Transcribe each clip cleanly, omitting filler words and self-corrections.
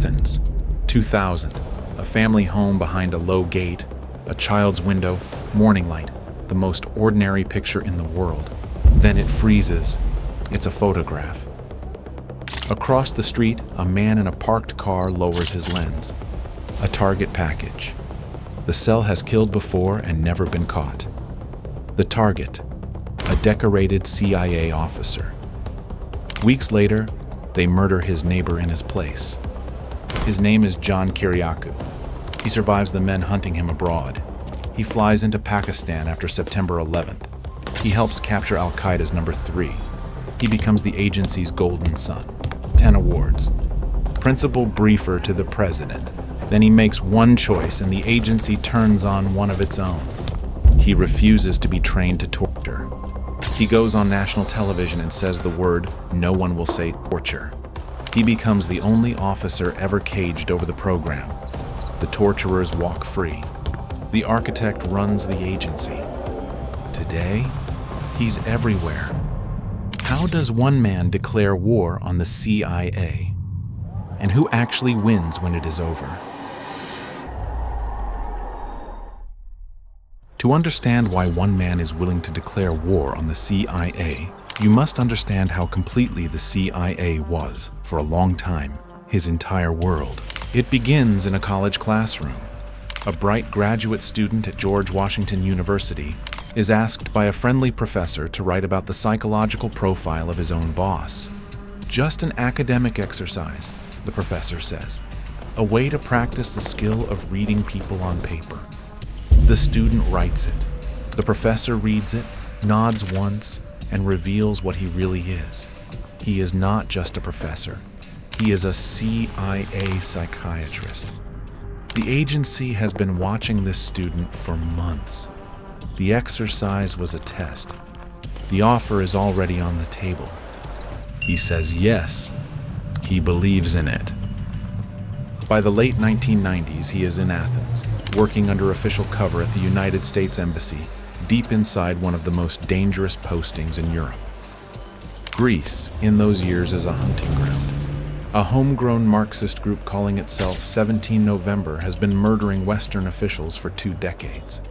Athens, 2000. A family home behind a low gate, a child's window, morning light, the most ordinary picture in the world. Then it freezes. It's a photograph. Across the street, a man in a parked car lowers his lens. A target package. The cell has killed before and never been caught. The target, a decorated CIA officer. Weeks later, they murder his neighbor in his place. His name is John Kiriakou. He survives the men hunting him abroad. He flies into Pakistan after September 11th. He helps capture Al-Qaeda's number 3. He becomes the agency's golden son. 10 awards. Principal briefer to the president. Then he makes one choice and the agency turns on one of its own. He refuses to be trained to torture. He goes on national television and says the word, "No one will say torture." He becomes the only officer ever caged over the program. The torturers walk free. The architect runs the agency. Today, he's everywhere. How does one man declare war on the CIA? And who actually wins when it is over? To understand why one man is willing to declare war on the CIA, you must understand how completely the CIA was, for a long time, his entire world. It begins in a college classroom. A bright graduate student at George Washington University is asked by a friendly professor to write about the psychological profile of his own boss. Just an academic exercise, the professor says, a way to practice the skill of reading people on paper. The student writes it. The professor reads it, nods once, and reveals what he really is. He is not just a professor. He is a CIA psychiatrist. The agency has been watching this student for months. The exercise was a test. The offer is already on the table. He says yes. He believes in it. By the late 1990s, he is in Athens, working under official cover at the United States Embassy, deep inside one of the most dangerous postings in Europe. Greece, in those years, is a hunting ground. A homegrown Marxist group calling itself 17 November has been murdering Western officials for 2 decades.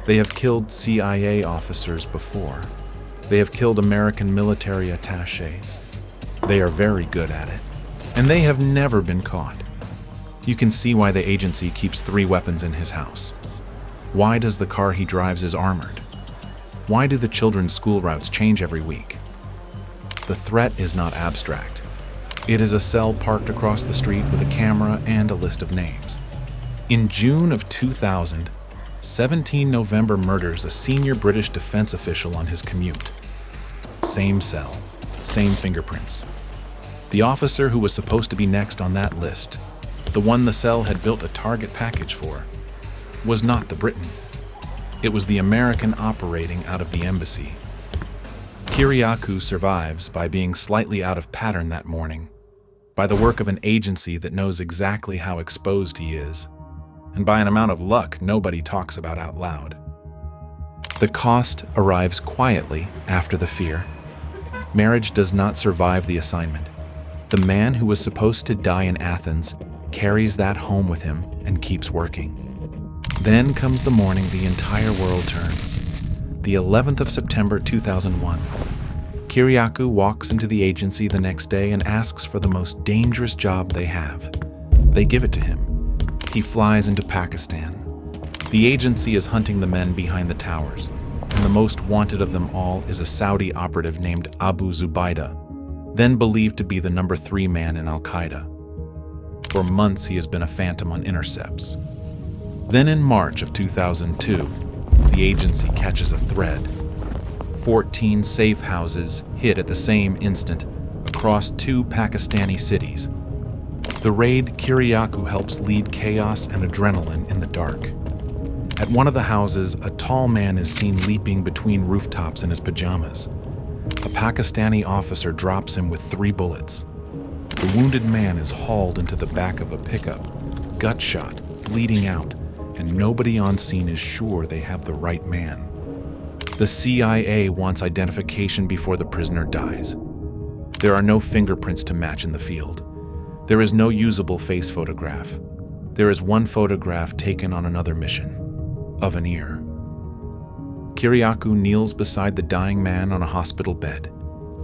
They have killed CIA officers before. They have killed American military attachés. They are very good at it. And they have never been caught. You can see why the agency keeps 3 weapons in his house. Why does the car he drives is armored? Why do the children's school routes change every week? The threat is not abstract. It is a cell parked across the street with a camera and a list of names. In June of 2000, 17 November murders a senior British defense official on his commute. Same cell, same fingerprints. The officer who was supposed to be next on that list, the one the cell had built a target package for, was not the Briton. It was the American operating out of the embassy. Kiriakou survives by being slightly out of pattern that morning, by the work of an agency that knows exactly how exposed he is, and by an amount of luck nobody talks about out loud. The cost arrives quietly after the fear. Marriage does not survive the assignment. The man who was supposed to die in Athens carries that home with him and keeps working. Then comes the morning the entire world turns. The 11th of September 2001. Kiriakou walks into the agency the next day and asks for the most dangerous job they have. They give it to him. He flies into Pakistan. The agency is hunting the men behind the towers, and the most wanted of them all is a Saudi operative named Abu Zubaydah, then believed to be the number 3 man in Al-Qaeda. For months he has been a phantom on intercepts. Then in March of 2002, the agency catches a thread. 14 safe houses hit at the same instant across 2 Pakistani cities. The raid, Kiriakou helps lead chaos and adrenaline in the dark. At one of the houses, a tall man is seen leaping between rooftops in his pajamas. A Pakistani officer drops him with 3 bullets. The wounded man is hauled into the back of a pickup, gut shot, bleeding out, and nobody on scene is sure they have the right man. The CIA wants identification before the prisoner dies. There are no fingerprints to match in the field. There is no usable face photograph. There is one photograph taken on another mission, of an ear. Kiriakou kneels beside the dying man on a hospital bed,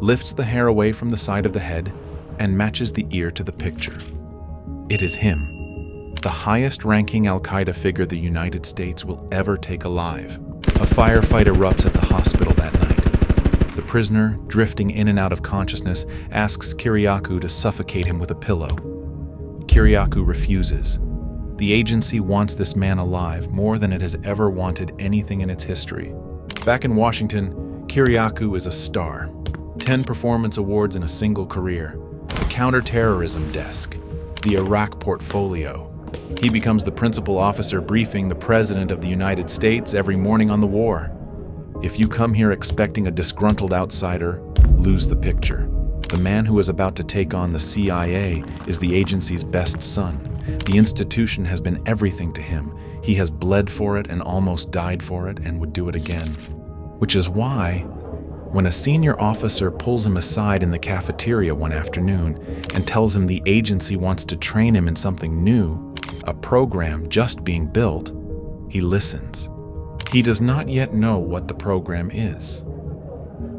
lifts the hair away from the side of the head, and matches the ear to the picture. It is him, the highest-ranking Al-Qaeda figure the United States will ever take alive. A firefight erupts at the hospital that night. The prisoner, drifting in and out of consciousness, asks Kiriakou to suffocate him with a pillow. Kiriakou refuses. The agency wants this man alive more than it has ever wanted anything in its history. Back in Washington, Kiriakou is a star. 10 performance awards in a single career. The counterterrorism desk. The Iraq portfolio. He becomes the principal officer briefing the President of the United States every morning on the war. If you come here expecting a disgruntled outsider, lose the picture. The man who is about to take on the CIA is the agency's best son. The institution has been everything to him. He has bled for it and almost died for it and would do it again. Which is why, when a senior officer pulls him aside in the cafeteria one afternoon and tells him the agency wants to train him in something new, a program just being built, he listens. He does not yet know what the program is.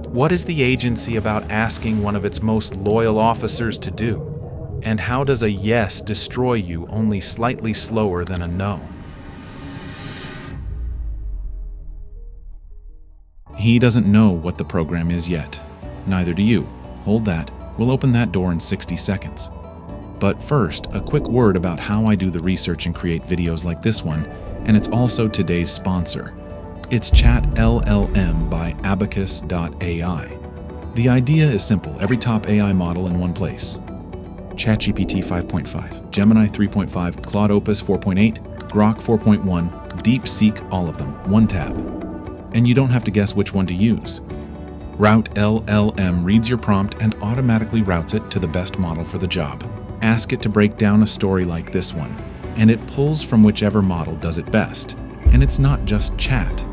What is the agency about asking one of its most loyal officers to do? And how does a yes destroy you only slightly slower than a no? He doesn't know what the program is yet. Neither do you. Hold that. We'll open that door in 60 seconds. But first, a quick word about how I do the research and create videos like this one, and it's also today's sponsor. It's Chat LLM by Abacus.ai. The idea is simple. Every top AI model in one place. ChatGPT 5.5, Gemini 3.5, Claude Opus 4.8, Grok 4.1, DeepSeek, all of them, one tab. And you don't have to guess which one to use. Route LLM reads your prompt and automatically routes it to the best model for the job. Ask it to break down a story like this one, and it pulls from whichever model does it best. And it's not just chat.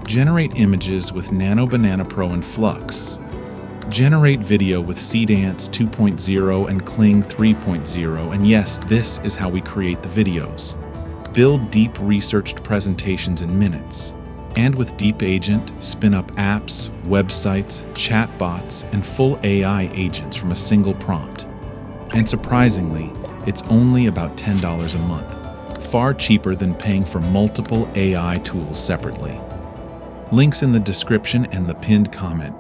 Generate images with Nano Banana Pro and Flux. Generate video with Seedance 2.0 and Kling 3.0, and yes, this is how we create the videos. Build deep researched presentations in minutes. And with Deep Agent, spin up apps, websites, chatbots, and full AI agents from a single prompt. And surprisingly, it's only about $10 a month, far cheaper than paying for multiple AI tools separately. Links in the description and the pinned comment.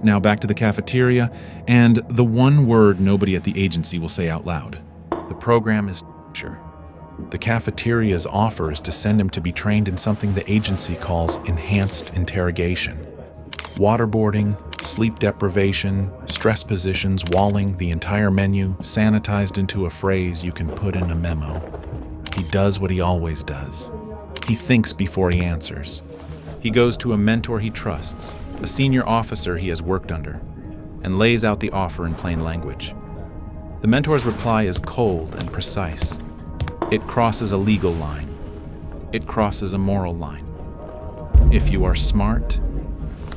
Now back to the cafeteria, and the one word nobody at the agency will say out loud. The program is sure. The cafeteria's offer is to send him to be trained in something the agency calls enhanced interrogation. Waterboarding, sleep deprivation, stress positions, walling, the entire menu, sanitized into a phrase you can put in a memo. He does what he always does. He thinks before he answers. He goes to a mentor he trusts, a senior officer he has worked under, and lays out the offer in plain language. The mentor's reply is cold and precise. It crosses a legal line. It crosses a moral line. If you are smart,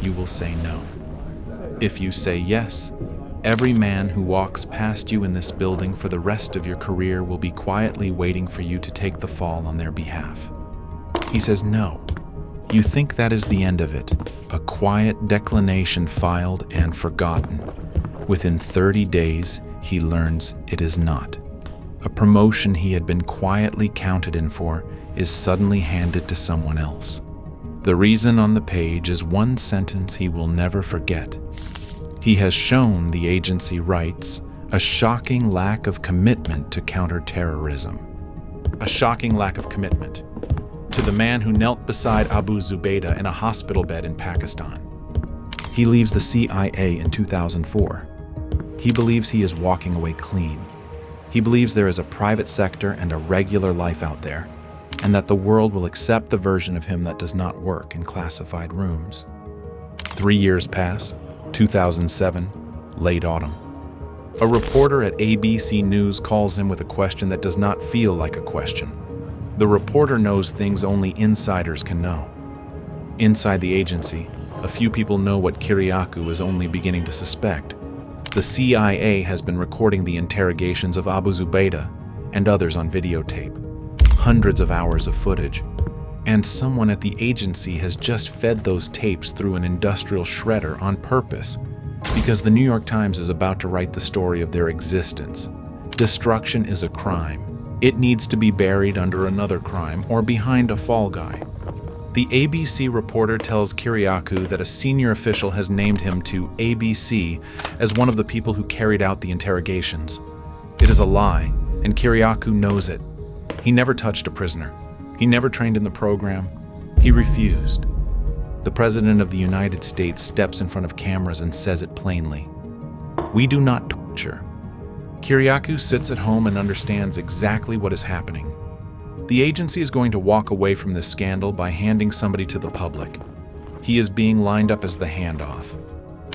you will say no. If you say yes, every man who walks past you in this building for the rest of your career will be quietly waiting for you to take the fall on their behalf. He says no. You think that is the end of it, a quiet declination filed and forgotten. Within 30 days, he learns it is not. A promotion he had been quietly counted in for is suddenly handed to someone else. The reason on the page is one sentence he will never forget. He has shown, the agency writes, a shocking lack of commitment to counterterrorism. A shocking lack of commitment to the man who knelt beside Abu Zubaydah in a hospital bed in Pakistan. He leaves the CIA in 2004. He believes he is walking away clean. He believes there is a private sector and a regular life out there, and that the world will accept the version of him that does not work in classified rooms. 3 years pass, 2007, late autumn. A reporter at ABC News calls him with a question that does not feel like a question. The reporter knows things only insiders can know. Inside the agency, a few people know what Kiriakou is only beginning to suspect. The CIA has been recording the interrogations of Abu Zubaydah and others on videotape, hundreds of hours of footage, and someone at the agency has just fed those tapes through an industrial shredder on purpose, because the New York Times is about to write the story of their existence. Destruction is a crime. It needs to be buried under another crime or behind a fall guy. The ABC reporter tells Kiriakou that a senior official has named him to ABC as one of the people who carried out the interrogations. It is a lie, and Kiriakou knows it. He never touched a prisoner. He never trained in the program. He refused. The President of the United States steps in front of cameras and says it plainly. We do not torture. Kiriakou sits at home and understands exactly what is happening. The agency is going to walk away from this scandal by handing somebody to the public. He is being lined up as the handoff.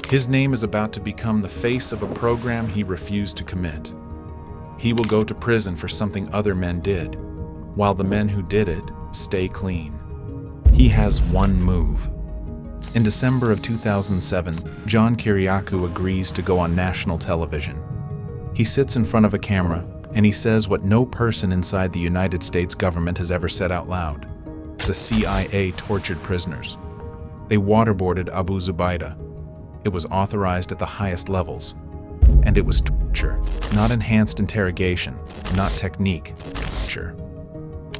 His name is about to become the face of a program he refused to commit. He will go to prison for something other men did, while the men who did it stay clean. He has one move. In December of 2007, John Kiriakou agrees to go on national television. He sits in front of a camera and he says what no person inside the United States government has ever said out loud. The CIA tortured prisoners. They waterboarded Abu Zubaydah. It was authorized at the highest levels. And it was torture, not enhanced interrogation, not technique, torture.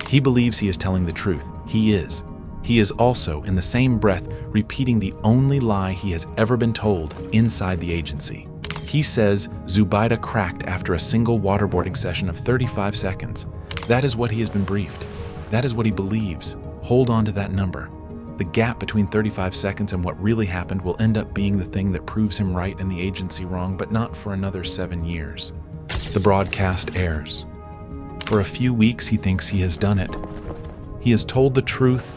He believes he is telling the truth. He is. He is also, in the same breath, repeating the only lie he has ever been told inside the agency. He says Zubaydah cracked after a single waterboarding session of 35 seconds. That is what he has been briefed. That is what he believes. Hold on to that number. The gap between 35 seconds and what really happened will end up being the thing that proves him right and the agency wrong, but not for another 7 years. The broadcast airs. For a few weeks, he thinks he has done it. He has told the truth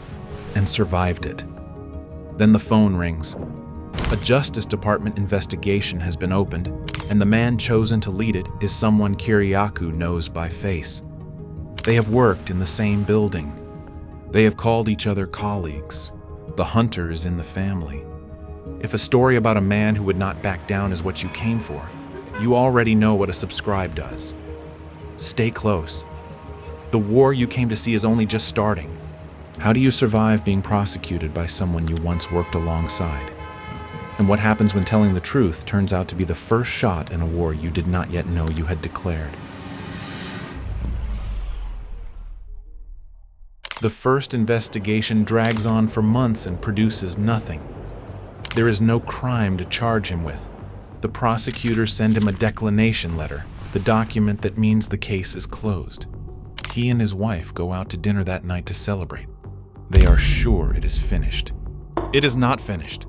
and survived it. Then the phone rings. A Justice Department investigation has been opened, and the man chosen to lead it is someone Kiriakou knows by face. They have worked in the same building. They have called each other colleagues. The hunter is in the family. If a story about a man who would not back down is what you came for, you already know what a subscribe does. Stay close. The war you came to see is only just starting. How do you survive being prosecuted by someone you once worked alongside? And what happens when telling the truth turns out to be the first shot in a war you did not yet know you had declared? The first investigation drags on for months and produces nothing. There is no crime to charge him with. The prosecutors send him a declination letter, the document that means the case is closed. He and his wife go out to dinner that night to celebrate. They are sure it is finished. It is not finished.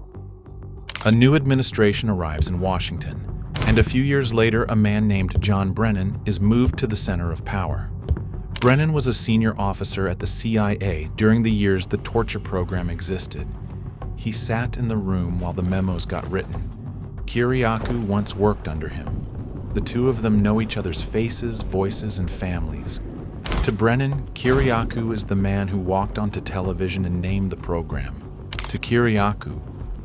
A new administration arrives in Washington, and a few years later, a man named John Brennan is moved to the center of power. Brennan was a senior officer at the CIA during the years the torture program existed. He sat in the room while the memos got written. Kiriakou once worked under him. The two of them know each other's faces, voices, and families. To Brennan, Kiriakou is the man who walked onto television and named the program. To Kiriakou,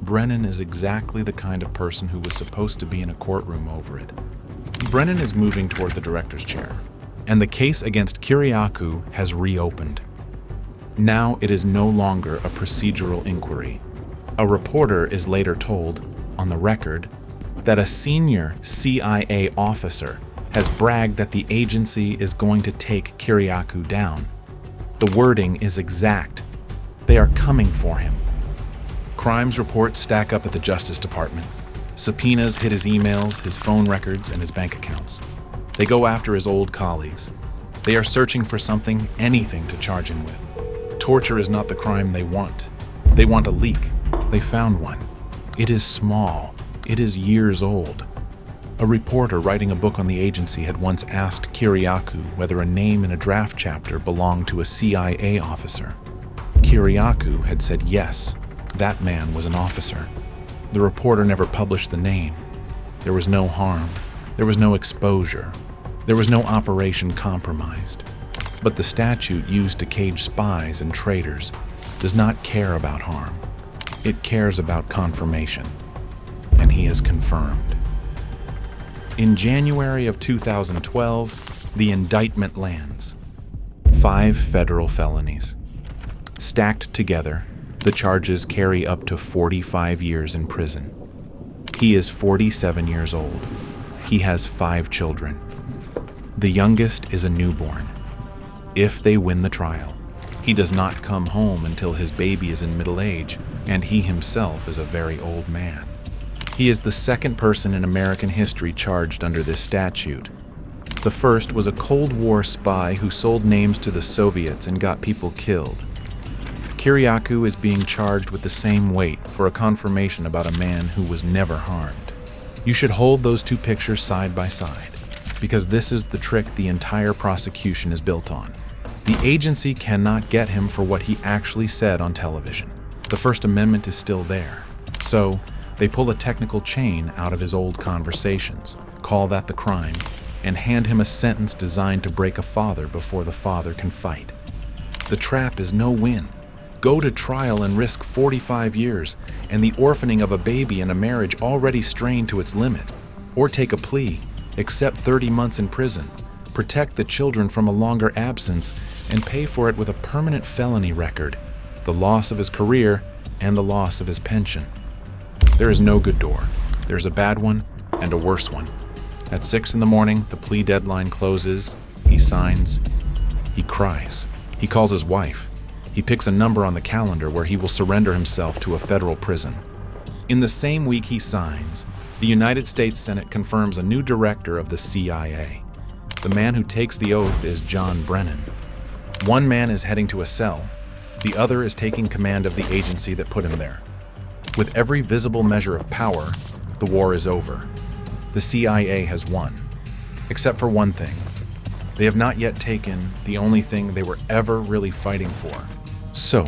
Brennan is exactly the kind of person who was supposed to be in a courtroom over it. Brennan is moving toward the director's chair, and the case against Kiriakou has reopened. Now it is no longer a procedural inquiry. A reporter is later told, on the record, that a senior CIA officer has bragged that the agency is going to take Kiriakou down. The wording is exact. They are coming for him. Crimes reports stack up at the Justice Department. Subpoenas hit his emails, his phone records, and his bank accounts. They go after his old colleagues. They are searching for something, anything to charge him with. Torture is not the crime they want. They want a leak. They found one. It is small. It is years old. A reporter writing a book on the agency had once asked Kiriakou whether a name in a draft chapter belonged to a CIA officer. Kiriakou had said yes, that man was an officer. The reporter never published the name. There was no harm. There was no exposure. There was no operation compromised. But the statute used to cage spies and traitors does not care about harm. It cares about confirmation. And he is confirmed. In January of 2012, the indictment lands. 5 federal felonies. Stacked together, the charges carry up to 45 years in prison. He is 47 years old. He has 5 children. The youngest is a newborn. If they win the trial, he does not come home until his baby is in middle age, and he himself is a very old man. He is the second person in American history charged under this statute. The first was a Cold War spy who sold names to the Soviets and got people killed. Kiriakou is being charged with the same weight for a confirmation about a man who was never harmed. You should hold those 2 pictures side by side, because this is the trick the entire prosecution is built on. The agency cannot get him for what he actually said on television. The First Amendment is still there. So, they pull a technical chain out of his old conversations, call that the crime, and hand him a sentence designed to break a father before the father can fight. The trap is no win. Go to trial and risk 45 years and the orphaning of a baby in a marriage already strained to its limit. Or take a plea, accept 30 months in prison, protect the children from a longer absence, and pay for it with a permanent felony record, the loss of his career, and the loss of his pension. There is no good door. There's a bad one and a worse one. At 6 in the morning, the plea deadline closes. He signs. He cries. He calls his wife. He picks a number on the calendar where he will surrender himself to a federal prison. In the same week he signs, the United States Senate confirms a new director of the CIA. The man who takes the oath is John Brennan. One man is heading to a cell. The other is taking command of the agency that put him there. With every visible measure of power, the war is over. The CIA has won. Except for one thing. They have not yet taken the only thing they were ever really fighting for. So,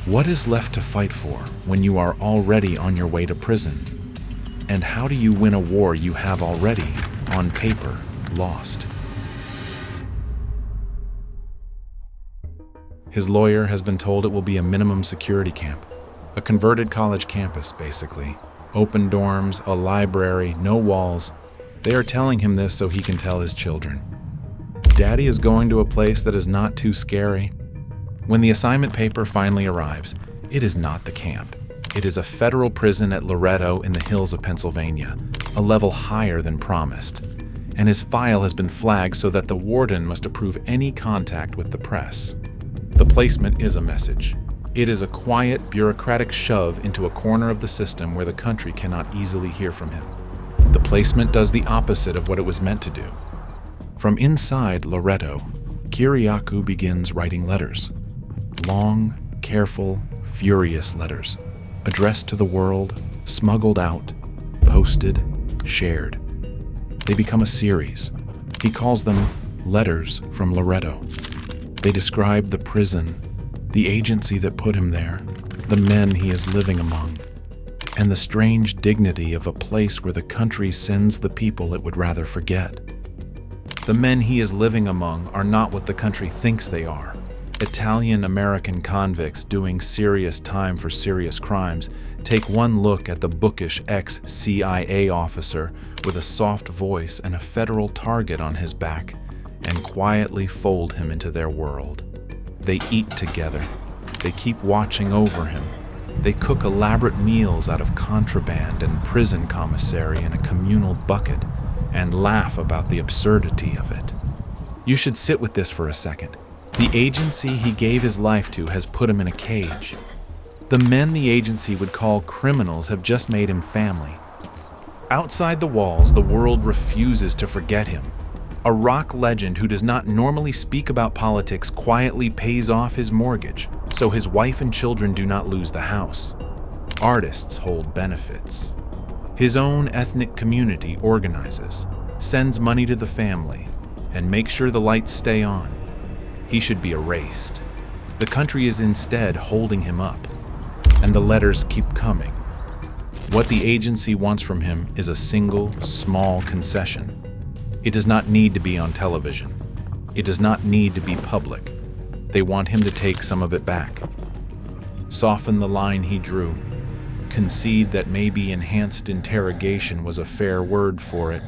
what is left to fight for when you are already on your way to prison? And how do you win a war you have already, on paper, lost? His lawyer has been told it will be a minimum security camp. A converted college campus, basically. Open dorms, a library, no walls. They are telling him this so he can tell his children. Daddy is going to a place that is not too scary. When the assignment paper finally arrives, it is not the camp. It is a federal prison at Loretto in the hills of Pennsylvania, a level higher than promised. And his file has been flagged so that the warden must approve any contact with the press. The placement is a message. It is a quiet, bureaucratic shove into a corner of the system where the country cannot easily hear from him. The placement does the opposite of what it was meant to do. From inside Loretto, Kiriakou begins writing letters. Long, careful, furious letters, addressed to the world, smuggled out, posted, shared. They become a series. He calls them Letters from Loretto. They describe the prison, the agency that put him there, the men he is living among, and the strange dignity of a place where the country sends the people it would rather forget. The men he is living among are not what the country thinks they are. Italian-American convicts doing serious time for serious crimes take one look at the bookish ex-CIA officer with a soft voice and a federal target on his back and quietly fold him into their world. They eat together. They keep watching over him. They cook elaborate meals out of contraband and prison commissary in a communal bucket and laugh about the absurdity of it. You should sit with this for a second. The agency he gave his life to has put him in a cage. The men the agency would call criminals have just made him family. Outside the walls, the world refuses to forget him. A rock legend who does not normally speak about politics quietly pays off his mortgage, so his wife and children do not lose the house. Artists hold benefits. His own ethnic community organizes, sends money to the family, and makes sure the lights stay on. He should be erased. The country is instead holding him up, and the letters keep coming. What the agency wants from him is a single, small concession. It does not need to be on television. It does not need to be public. They want him to take some of it back. Soften the line he drew. Concede that maybe enhanced interrogation was a fair word for it.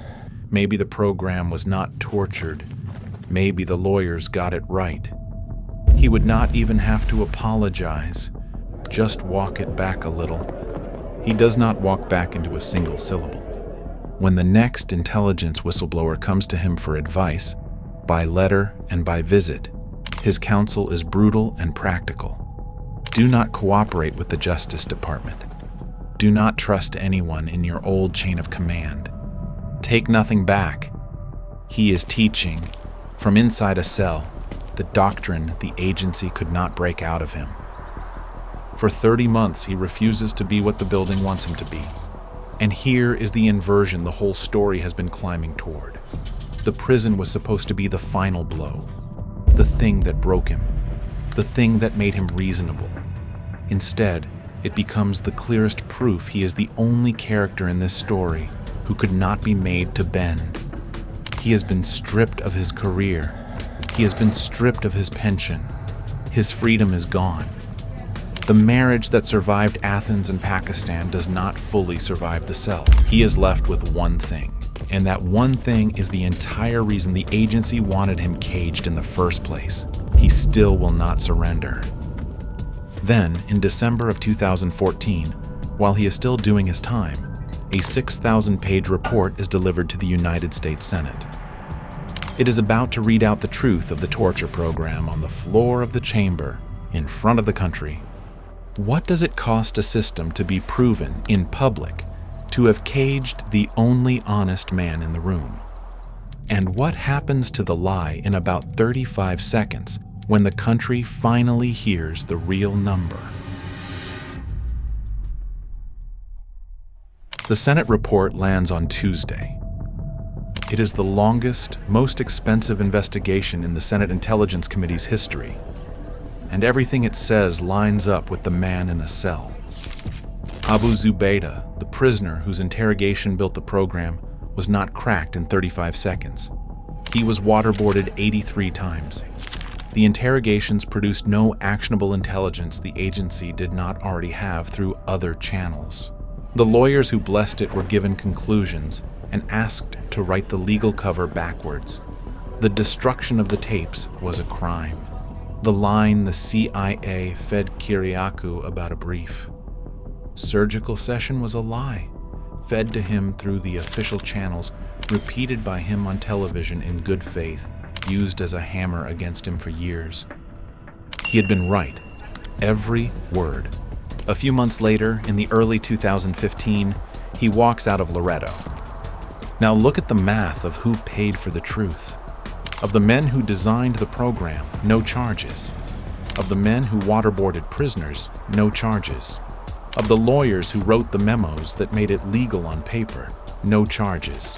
Maybe the program was not tortured. Maybe the lawyers got it right. He would not even have to apologize, just walk it back a little. He does not walk back into a single syllable. When the next intelligence whistleblower comes to him for advice, by letter and by visit, his counsel is brutal and practical. Do not cooperate with the Justice Department. Do not trust anyone in your old chain of command. Take nothing back. He is teaching, from inside a cell, the doctrine the agency could not break out of him. For 30 months, he refuses to be what the building wants him to be. And here is the inversion the whole story has been climbing toward. The prison was supposed to be the final blow, the thing that broke him, the thing that made him reasonable. Instead, it becomes the clearest proof he is the only character in this story who could not be made to bend. He has been stripped of his career. He has been stripped of his pension. His freedom is gone. The marriage that survived Athens and Pakistan does not fully survive the cell. He is left with one thing, and that one thing is the entire reason the agency wanted him caged in the first place. He still will not surrender. Then, in December of 2014, while he is still doing his time, a 6,000-page report is delivered to the United States Senate. It is about to read out the truth of the torture program on the floor of the chamber, in front of the country. What does it cost a system to be proven in public to have caged the only honest man in the room? And what happens to the lie in about 35 seconds when the country finally hears the real number? The Senate report lands on Tuesday. It is the longest, most expensive investigation in the Senate Intelligence Committee's history, and everything it says lines up with the man in a cell. Abu Zubaydah, the prisoner whose interrogation built the program, was not cracked in 35 seconds. He was waterboarded 83 times. The interrogations produced no actionable intelligence the agency did not already have through other channels. The lawyers who blessed it were given conclusions and asked to write the legal cover backwards. The destruction of the tapes was a crime. The line the CIA fed Kiriakou about a brief. Surgical session was a lie, fed to him through the official channels, repeated by him on television in good faith, used as a hammer against him for years. He had been right, every word. A few months later, in the early 2015, he walks out of Loretto. Now look at the math of who paid for the truth. Of the men who designed the program, no charges. Of the men who waterboarded prisoners, no charges. Of the lawyers who wrote the memos that made it legal on paper, no charges.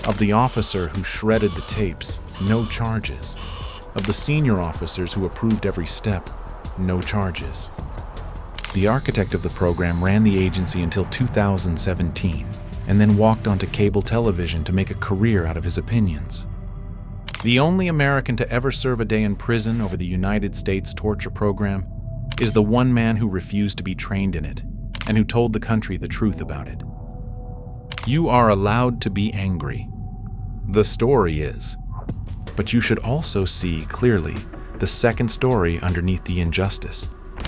Of the officer who shredded the tapes, no charges. Of the senior officers who approved every step, no charges. The architect of the program ran the agency until 2017, and then walked onto cable television to make a career out of his opinions. The only American to ever serve a day in prison over the United States torture program is the one man who refused to be trained in it, and who told the country the truth about it. You are allowed to be angry. The story is. But you should also see clearly the second story underneath the injustice.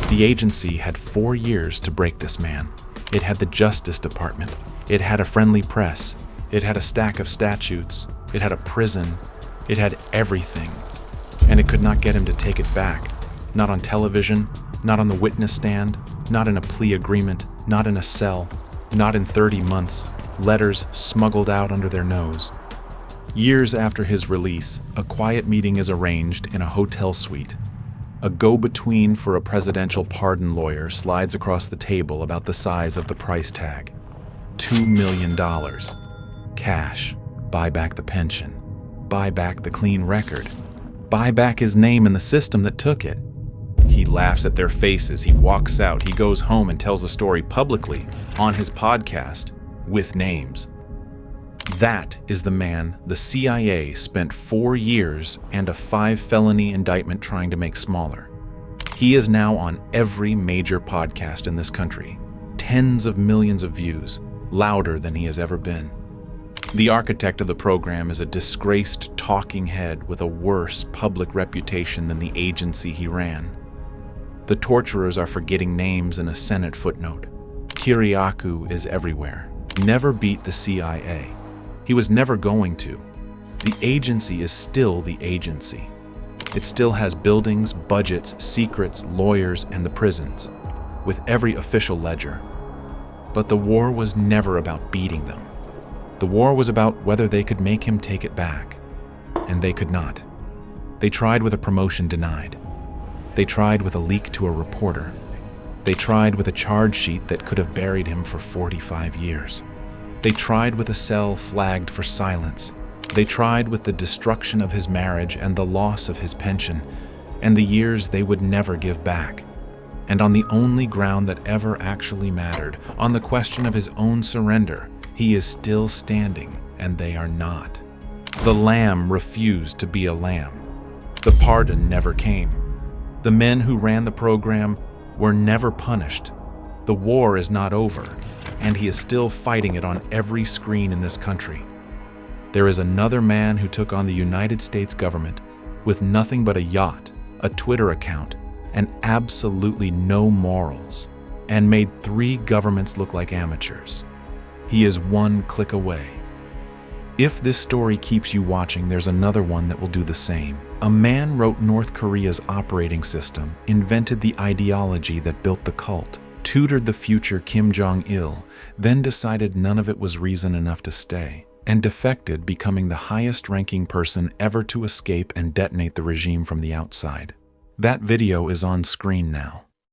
The agency had 4 years to break this man. It had the Justice Department. It had a friendly press. It had a stack of statutes. It had a prison. It had everything. And it could not get him to take it back. Not on television, not on the witness stand, not in a plea agreement, not in a cell, not in 30 months, letters smuggled out under their nose. Years after his release, a quiet meeting is arranged in a hotel suite. A go-between for a presidential pardon lawyer slides across the table about the size of the price tag. $2 million. Cash. Buy back the pension. Buy back the clean record. Buy back his name in the system that took it. He laughs at their faces. He walks out. He goes home and tells the story publicly on his podcast with names. That is the man the CIA spent 4 years and a 5-felony indictment trying to make smaller. He is now on every major podcast in this country. Tens of millions of views, louder than he has ever been. The architect of the program is a disgraced talking head with a worse public reputation than the agency he ran. The torturers are forgetting names in a Senate footnote. Kiriakou is everywhere. Never beat the CIA. He was never going to. The agency is still the agency. It still has buildings, budgets, secrets, lawyers, and the prisons, with every official ledger. But the war was never about beating them. The war was about whether they could make him take it back. And they could not. They tried with a promotion denied. They tried with a leak to a reporter. They tried with a charge sheet that could have buried him for 45 years. They tried with a cell flagged for silence. They tried with the destruction of his marriage and the loss of his pension, and the years they would never give back. And on the only ground that ever actually mattered, on the question of his own surrender, he is still standing, and they are not. The lamb refused to be a lamb. The pardon never came. The men who ran the program were never punished. The war is not over, and he is still fighting it on every screen in this country. There is another man who took on the United States government with nothing but a yacht, a Twitter account, and absolutely no morals, and made 3 governments look like amateurs. He is one click away. If this story keeps you watching, there's another one that will do the same. A man wrote North Korea's operating system, invented the ideology that built the cult, tutored the future Kim Jong-il, then decided none of it was reason enough to stay, and defected, becoming the highest-ranking person ever to escape and detonate the regime from the outside. That video is on screen now.